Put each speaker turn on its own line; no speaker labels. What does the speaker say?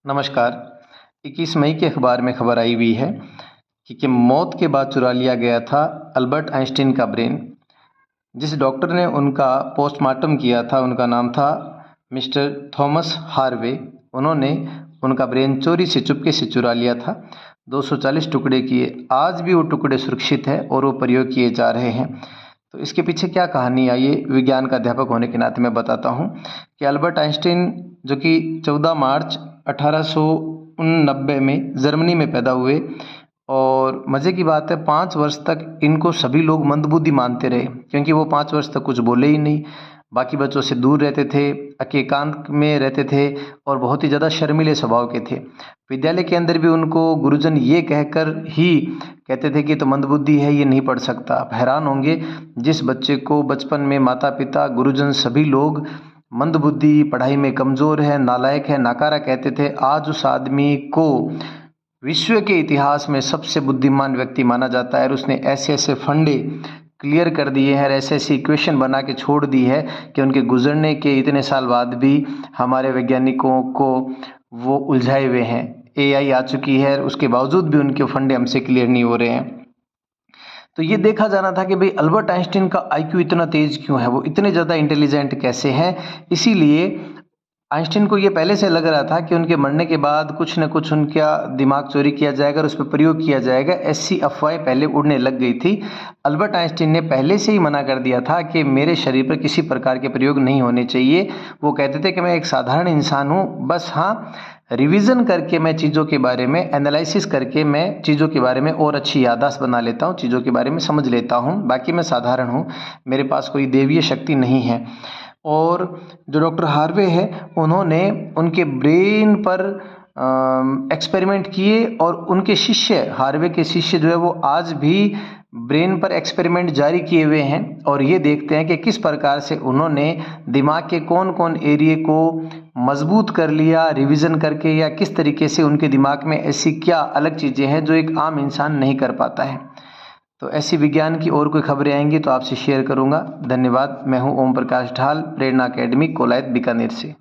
नमस्कार। 21 मई के अखबार में खबर आई हुई है कि मौत के बाद चुरा लिया गया था अल्बर्ट आइंस्टीन का ब्रेन। जिस डॉक्टर ने उनका पोस्टमार्टम किया था उनका नाम था मिस्टर थॉमस हार्वे। उन्होंने उनका ब्रेन चोरी से चुपके से चुरा लिया था। 240 टुकड़े किए। आज भी वो टुकड़े सुरक्षित हैं और वो प्रयोग किए जा रहे हैं। तो इसके पीछे क्या कहानी आई, ये विज्ञान का अध्यापक होने के नाते मैं बताता हूँ कि अल्बर्ट आइंस्टीन जो कि 14 मार्च 1889 में जर्मनी में पैदा हुए, और मज़े की बात है 5 वर्ष तक इनको सभी लोग मंदबुद्धि मानते रहे, क्योंकि वो 5 वर्ष तक कुछ बोले ही नहीं, बाकी बच्चों से दूर रहते थे, एकांत में रहते थे और बहुत ही ज़्यादा शर्मीले स्वभाव के थे। विद्यालय के अंदर भी उनको गुरुजन ये कहकर ही कहते थे कि तो मंदबुद्धि है, ये नहीं पढ़ सकता। आप हैरान होंगे, जिस बच्चे को बचपन में माता पिता गुरुजन सभी लोग मंदबुद्धि, पढ़ाई में कमज़ोर है, नालायक है, नाकारा कहते थे, आज उस आदमी को विश्व के इतिहास में सबसे बुद्धिमान व्यक्ति माना जाता है। और उसने ऐसे ऐसे फंडे क्लियर कर दिए हैं, ऐसे ऐसी इक्वेशन बना के छोड़ दी है कि उनके गुजरने के इतने साल बाद भी हमारे वैज्ञानिकों को वो उलझाए हुए हैं। AI आ चुकी है, उसके बावजूद भी उनके फंडे हमसे क्लियर नहीं हो रहे हैं। तो ये देखा जाना था कि भाई अल्बर्ट आइंस्टीन का IQ इतना तेज क्यों है, वो इतने ज़्यादा इंटेलिजेंट कैसे हैं। इसीलिए आइंस्टीन को ये पहले से लग रहा था कि उनके मरने के बाद कुछ न कुछ उनका दिमाग चोरी किया जाएगा और उस पर प्रयोग किया जाएगा। ऐसी अफवाहें पहले उड़ने लग गई थी। अल्बर्ट आइंस्टीन ने पहले से ही मना कर दिया था कि मेरे शरीर पर किसी प्रकार के प्रयोग नहीं होने चाहिए। वो कहते थे कि मैं एक साधारण इंसान हूँ, बस हाँ रिवीजन करके मैं चीज़ों के बारे में एनालिसिस करके मैं चीज़ों के बारे में और अच्छी याददाश्त बना लेता हूँ, चीज़ों के बारे में समझ लेता हूँ, बाकी मैं साधारण हूँ, मेरे पास कोई देवीय शक्ति नहीं है। और जो डॉक्टर हार्वे है उन्होंने उनके ब्रेन पर एक्सपेरिमेंट किए, और उनके शिष्य हार्वे के शिष्य जो है वो आज भी ब्रेन पर एक्सपेरिमेंट जारी किए हुए हैं। और ये देखते हैं कि किस प्रकार से उन्होंने दिमाग के कौन कौन एरिए को मजबूत कर लिया रिवीजन करके, या किस तरीके से उनके दिमाग में ऐसी क्या अलग चीज़ें हैं जो एक आम इंसान नहीं कर पाता है। तो ऐसी विज्ञान की और कोई खबरें आएंगी तो आपसे शेयर करूंगा। धन्यवाद। मैं हूं ओम प्रकाश ढाल, प्रेरणा अकेडमी, कोलायत, बीकानेर से।